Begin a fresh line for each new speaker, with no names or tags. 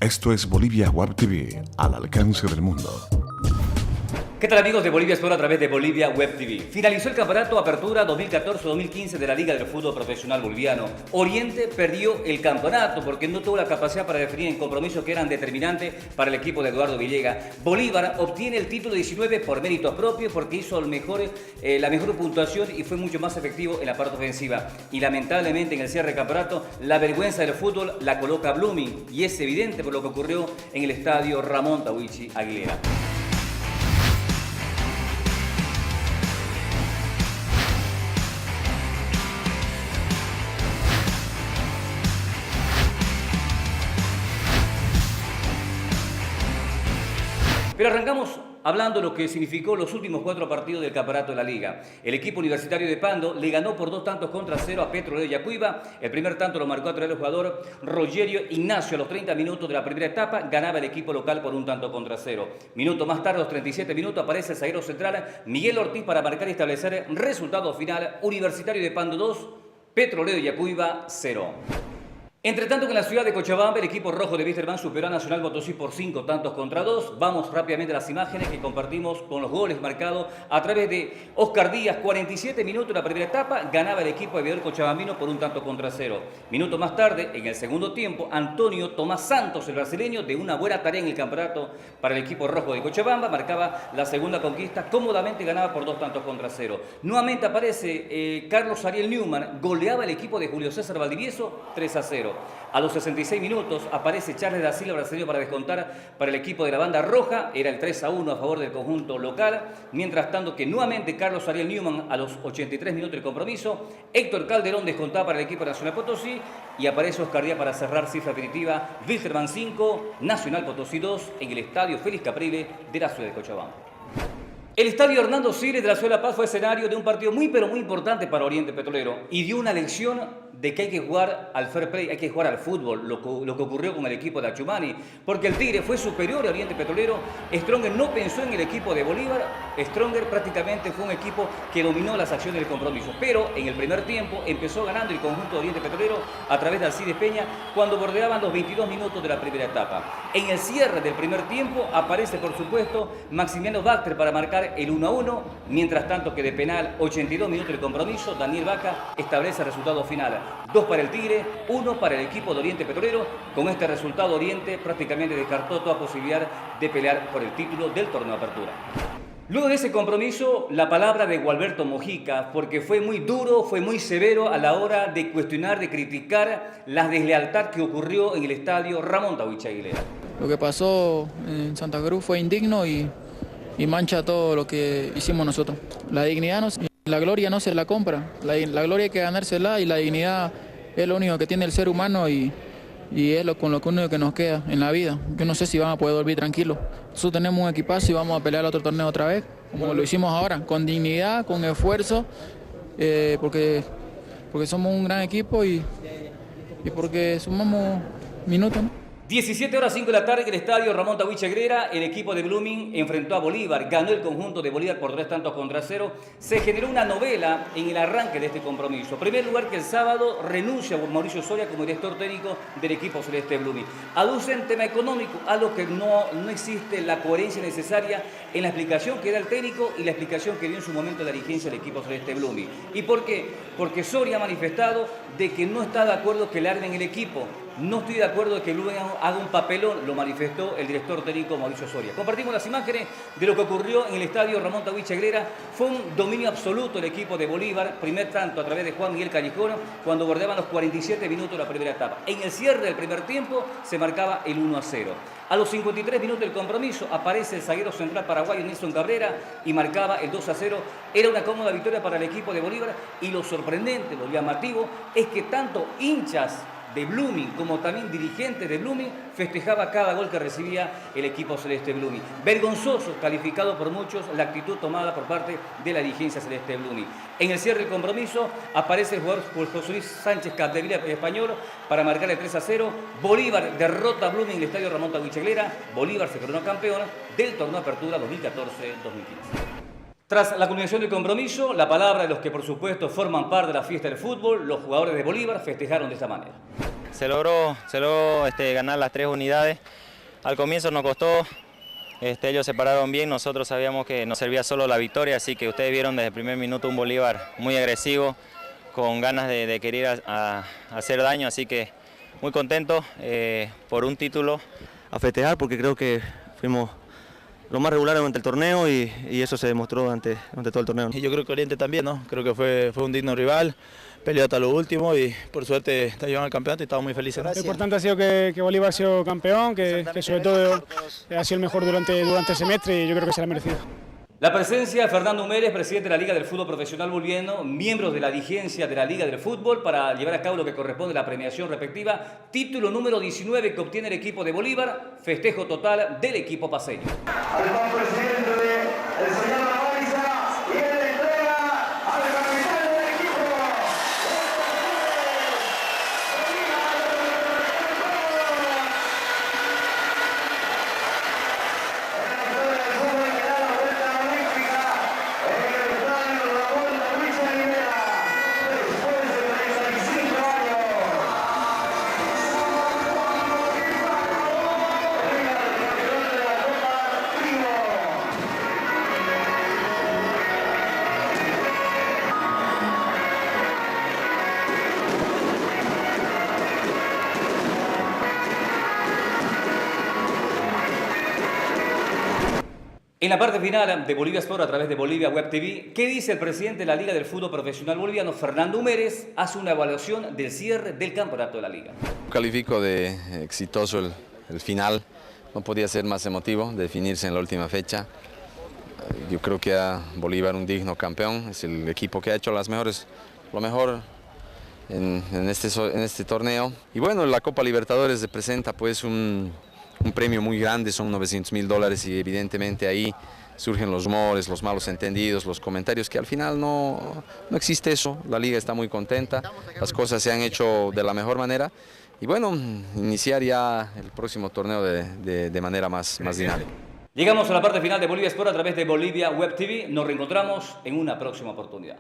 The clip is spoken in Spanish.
Esto es Bolivia Web TV, al alcance del mundo.
¿Qué tal, amigos de Bolivia Sport a través de Bolivia Web TV? Finalizó el campeonato Apertura 2014-2015 de la Liga del Fútbol Profesional Boliviano. Oriente perdió el campeonato porque no tuvo la capacidad para definir en compromisos que eran determinantes para el equipo de Eduardo Villegas. Bolívar obtiene el título 19 por méritos propios porque hizo la mejor puntuación y fue mucho más efectivo en la parte ofensiva. Y lamentablemente en el cierre del campeonato la vergüenza del fútbol la coloca Blooming y es evidente por lo que ocurrió en el estadio Ramón Tahuichi Aguilera. Pero arrancamos hablando de lo que significó los últimos 4 partidos del campeonato de la Liga. El equipo universitario de Pando le ganó por 2-0 a Petrolero de Yacuiba. El primer tanto lo marcó a través del jugador Rogerio Ignacio a los 30 minutos de la primera etapa. Ganaba el equipo local por 1-0. Minuto más tarde, a los 37 minutos, aparece el zaguero central Miguel Ortiz para marcar y establecer resultado final. Universitario de Pando 2, Petrolero de Yacuiba 0. Entre tanto que en la ciudad de Cochabamba el equipo rojo de Vísterman superó a Nacional Potosí por 5-2. Vamos rápidamente a las imágenes que compartimos con los goles marcados a través de Oscar Díaz. 47 minutos en la primera etapa, ganaba el equipo aviador cochabambino por 1-0. Minutos más tarde, en el segundo tiempo, Antonio Tomás Santos, el brasileño, de una buena tarea en el campeonato para el equipo rojo de Cochabamba, marcaba la segunda conquista, cómodamente ganaba por 2-0. Nuevamente aparece Carlos Ariel Newman, goleaba el equipo de Julio César Valdivieso 3-0. A los 66 minutos aparece Charles da Silva, brasileño, para descontar para el equipo de la banda roja. Era el 3-1 a favor del conjunto local. Mientras tanto que nuevamente Carlos Ariel Newman a los 83 minutos del compromiso. Héctor Calderón descontaba para el equipo Nacional Potosí. Y aparece Oscar Díaz para cerrar cifra definitiva. Vísterman 5, Nacional Potosí 2 en el estadio Félix Caprile de la ciudad de Cochabamba. El estadio Hernando Siles de la ciudad de La Paz fue escenario de un partido muy importante para Oriente Petrolero y dio una lección de que hay que jugar al fair play, hay que jugar al fútbol, lo que ocurrió con el equipo de Achumani, porque el Tigre fue superior a Oriente Petrolero. Stronger no pensó en el equipo de Bolívar, Stronger prácticamente fue un equipo que dominó las acciones del compromiso, pero en el primer tiempo empezó ganando el conjunto de Oriente Petrolero a través de Alcides Peña cuando bordeaban los 22 minutos de la primera etapa. En el cierre del primer tiempo aparece por supuesto Maximiano Bacter para marcar el 1-1, mientras tanto que de penal 82 minutos del compromiso, Daniel Vaca establece el resultado final. 2 para el Tigre, 1 para el equipo de Oriente Petrolero. Con este resultado Oriente prácticamente descartó toda posibilidad de pelear por el título del torneo de apertura. Luego de ese compromiso, la palabra de Gualberto Mojica, porque fue muy duro, fue muy severo a la hora de cuestionar, de criticar la deslealtad que ocurrió en el estadio Ramón Tahuichi Aguilera.
Lo que pasó en Santa Cruz fue indigno y mancha todo lo que hicimos nosotros. La dignidad la gloria no se la compra, la gloria hay que ganársela y la dignidad es lo único que tiene el ser humano y es con lo único que nos queda en la vida. Yo no sé si van a poder dormir tranquilos. Nosotros tenemos un equipazo y vamos a pelear otro torneo otra vez, como lo hicimos ahora, con dignidad, con esfuerzo, porque somos un gran equipo y porque sumamos minutos, ¿no?
17:05 de la tarde en el estadio Ramón Tahuichi Aguilera, el equipo de Blooming enfrentó a Bolívar, ganó el conjunto de Bolívar por 3-0. Se generó una novela en el arranque de este compromiso. En primer lugar, que el sábado renuncia a Mauricio Soria como director técnico del equipo celeste Blooming. Aducen tema económico, algo que no existe la coherencia necesaria en la explicación que da el técnico y la explicación que dio en su momento la dirigencia del equipo celeste Blooming. ¿Y por qué? Porque Soria ha manifestado de que no está de acuerdo que le armen el equipo. No estoy de acuerdo de que Blooming haga un papelón, lo manifestó el director técnico Mauricio Soria. Compartimos las imágenes de lo que ocurrió en el estadio Ramón Tahuichi Aguilera. Fue un dominio absoluto el equipo de Bolívar, primer tanto a través de Juan Miguel Callejón, cuando bordeaban los 47 minutos de la primera etapa. En el cierre del primer tiempo se marcaba el 1-0. A los 53 minutos del compromiso aparece el zaguero central paraguayo Nelson Cabrera y marcaba el 2-0. Era una cómoda victoria para el equipo de Bolívar y lo sorprendente, lo llamativo, es que tanto hinchas de Blooming como también dirigentes de Blooming festejaba cada gol que recibía el equipo celeste Blooming. Vergonzoso, calificado por muchos, la actitud tomada por parte de la dirigencia celeste Blooming. En el cierre del compromiso aparece el jugador José Luis Sánchez Capdevila, español, para marcar el 3-0. Bolívar derrota a Blooming en el estadio Ramón Tahuichi Aguilera. Bolívar se coronó campeón del torneo de apertura 2014-2015. Tras la culminación del compromiso, la palabra de los que por supuesto forman parte de la fiesta del fútbol, los jugadores de Bolívar festejaron de esta manera.
se logró ganar las 3 unidades. Al comienzo nos costó, ellos se pararon bien, nosotros sabíamos que nos servía solo la victoria, así que ustedes vieron desde el primer minuto un Bolívar muy agresivo, con ganas de querer hacer daño, así que muy contento por un título.
A festejar porque creo que fuimos lo más regular durante el torneo y eso se demostró durante todo el torneo.
Y yo creo que Oriente también, ¿no? Creo que fue un digno rival, peleó hasta lo último y por suerte está llevando el campeonato y estamos muy felices.
Lo importante ha sido que Bolívar ha sido campeón, que sobre todo ha sido el mejor durante el semestre y yo creo que se lo ha merecido.
La presencia de Fernando Mérez, presidente de la Liga del Fútbol Profesional Boliviano, miembros de la dirigencia de la Liga del Fútbol para llevar a cabo lo que corresponde a la premiación respectiva. Título número 19 que obtiene el equipo de Bolívar, festejo total del equipo paceño.
Al presidente el señor Lavaiza y él le entrega al capitán del equipo.
En la parte final de Bolivia Sport a través de Bolivia Web TV, ¿qué dice el presidente de la Liga del Fútbol Profesional Boliviano, Fernando Mérez? Hace una evaluación del cierre del campeonato de la Liga.
Califico de exitoso el final, no podía ser más emotivo, definirse en la última fecha. Yo creo que a Bolívar un digno campeón, es el equipo que ha hecho lo mejor en este torneo. Y bueno, la Copa Libertadores representa pues un premio muy grande, son $900.000 y evidentemente ahí surgen los rumores, los malos entendidos, los comentarios que al final no existe eso. La liga está muy contenta, las cosas se han hecho de la mejor manera y bueno, iniciar ya el próximo torneo de manera más dinámica.
Llegamos a la parte final de Bolivia Sport a través de Bolivia Web TV. Nos reencontramos en una próxima oportunidad.